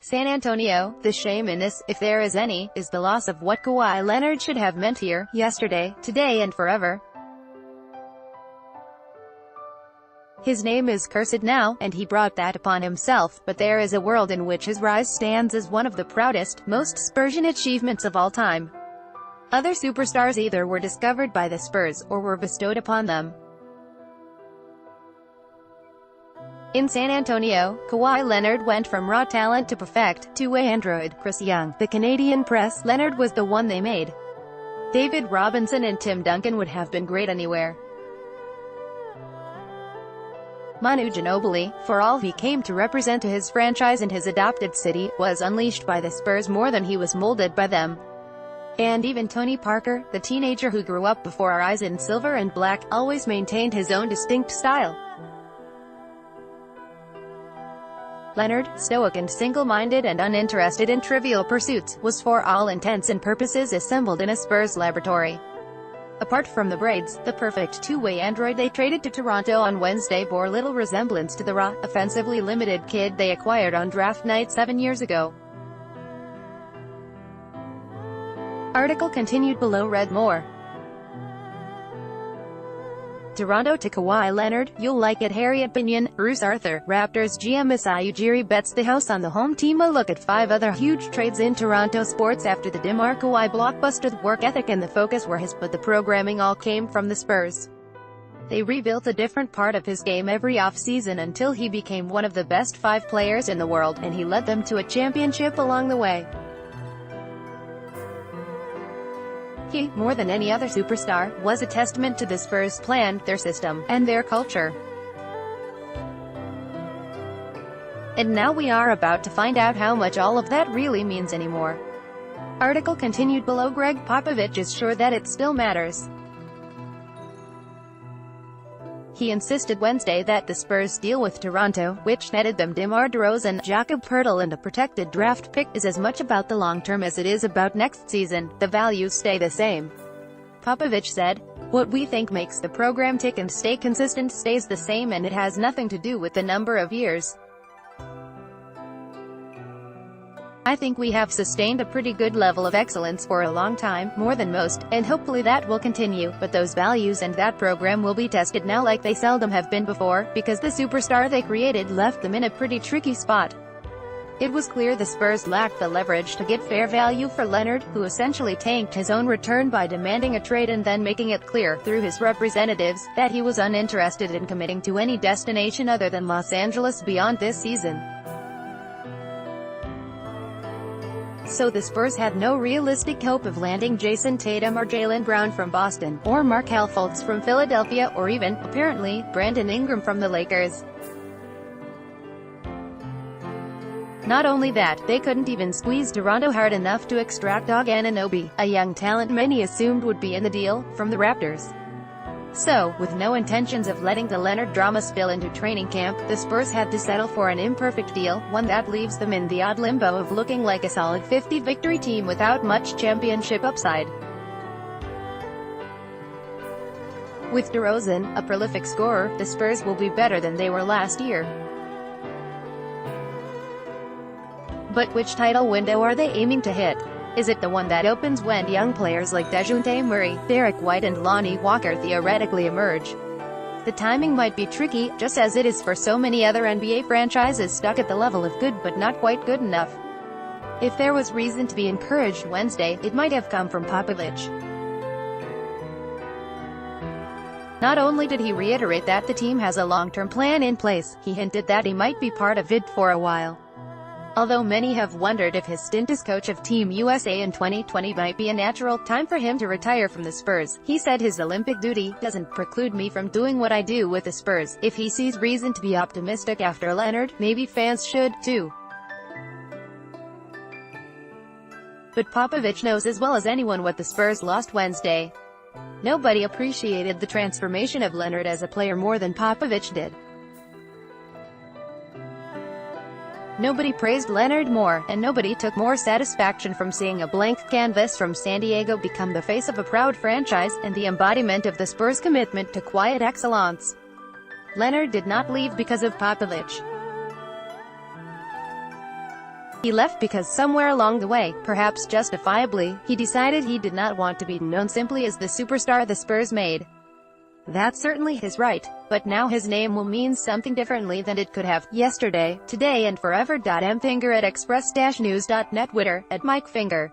San Antonio, the shame in this, if there is any, is the loss of what Kawhi Leonard should have meant here, yesterday, today and forever. His name is cursed now, and he brought that upon himself, but there is a world in which his rise stands as one of the proudest, most Spursian achievements of all time. Other superstars either were discovered by the Spurs, or were bestowed upon them. In San Antonio, Kawhi Leonard went from raw talent to perfect, two-way android. Chris Young, the Canadian press, Leonard was the one they made. David Robinson and Tim Duncan would have been great anywhere. Manu Ginobili, for all he came to represent to his franchise and his adopted city, was unleashed by the Spurs more than he was molded by them. And even Tony Parker, the teenager who grew up before our eyes in silver and black, always maintained his own distinct style. Leonard, stoic and single-minded and uninterested in trivial pursuits, was for all intents and purposes assembled in a Spurs laboratory. Apart from the braids, the perfect two-way android they traded to Toronto on Wednesday bore little resemblance to the raw, offensively limited kid they acquired on draft night 7 years ago. Article continued below. Read more. Toronto to Kawhi Leonard, you'll like it. Harriet Binion, Bruce Arthur, Raptors GM Masai Ujiri bets the house on the home team. A look at 5 other huge trades in Toronto sports after the DeMar Kawhi blockbuster. The work ethic and the focus were his, but the programming all came from the Spurs. They rebuilt a different part of his game every offseason until he became one of the best 5 players in the world, and he led them to a championship along the way. He, more than any other superstar, was a testament to the Spurs' plan, their system, and their culture. And now we are about to find out how much all of that really means anymore. Article continued below. Greg Popovich is sure that it still matters. He insisted Wednesday that the Spurs' deal with Toronto, which netted them DeMar DeRozan, Jakob Poeltl and a protected draft pick, is as much about the long term as it is about next season. The values stay the same. Popovich said, "What we think makes the program tick and stay consistent stays the same, and it has nothing to do with the number of years. I think we have sustained a pretty good level of excellence for a long time, more than most, and hopefully that will continue, but those values and that program will be tested now like they seldom have been before, because the superstar they created left them in a pretty tricky spot." It was clear the Spurs lacked the leverage to get fair value for Leonard, who essentially tanked his own return by demanding a trade and then making it clear, through his representatives, that he was uninterested in committing to any destination other than Los Angeles beyond this season. So the Spurs had no realistic hope of landing Jason Tatum or Jaylen Brown from Boston, or Markelle Fultz from Philadelphia, or even, apparently, Brandon Ingram from the Lakers. Not only that, they couldn't even squeeze Toronto hard enough to extract Og Anunoby, a young talent many assumed would be in the deal, from the Raptors. So, with no intentions of letting the Leonard drama spill into training camp, the Spurs had to settle for an imperfect deal, one that leaves them in the odd limbo of looking like a solid 50-victory team without much championship upside. With DeRozan, a prolific scorer, the Spurs will be better than they were last year. But which title window are they aiming to hit? Is it the one that opens when young players like DeJounte Murray, Derek White and Lonnie Walker theoretically emerge? The timing might be tricky, just as it is for so many other NBA franchises stuck at the level of good but not quite good enough. If there was reason to be encouraged Wednesday, it might have come from Popovich. Not only did he reiterate that the team has a long-term plan in place, he hinted that he might be part of it for a while. Although many have wondered if his stint as coach of Team USA in 2020 might be a natural time for him to retire from the Spurs, he said his Olympic duty doesn't preclude me from doing what I do with the Spurs. If he sees reason to be optimistic after Leonard, maybe fans should, too. But Popovich knows as well as anyone what the Spurs lost Wednesday. Nobody appreciated the transformation of Leonard as a player more than Popovich did. Nobody praised Leonard more, and nobody took more satisfaction from seeing a blank canvas from San Diego become the face of a proud franchise, and the embodiment of the Spurs' commitment to quiet excellence. Leonard did not leave because of Popovich. He left because somewhere along the way, perhaps justifiably, he decided he did not want to be known simply as the superstar the Spurs made. That's certainly his right, but now his name will mean something differently than it could have, yesterday, today and forever. Mfinger at express-news.net. Twitter, @MikeFinger.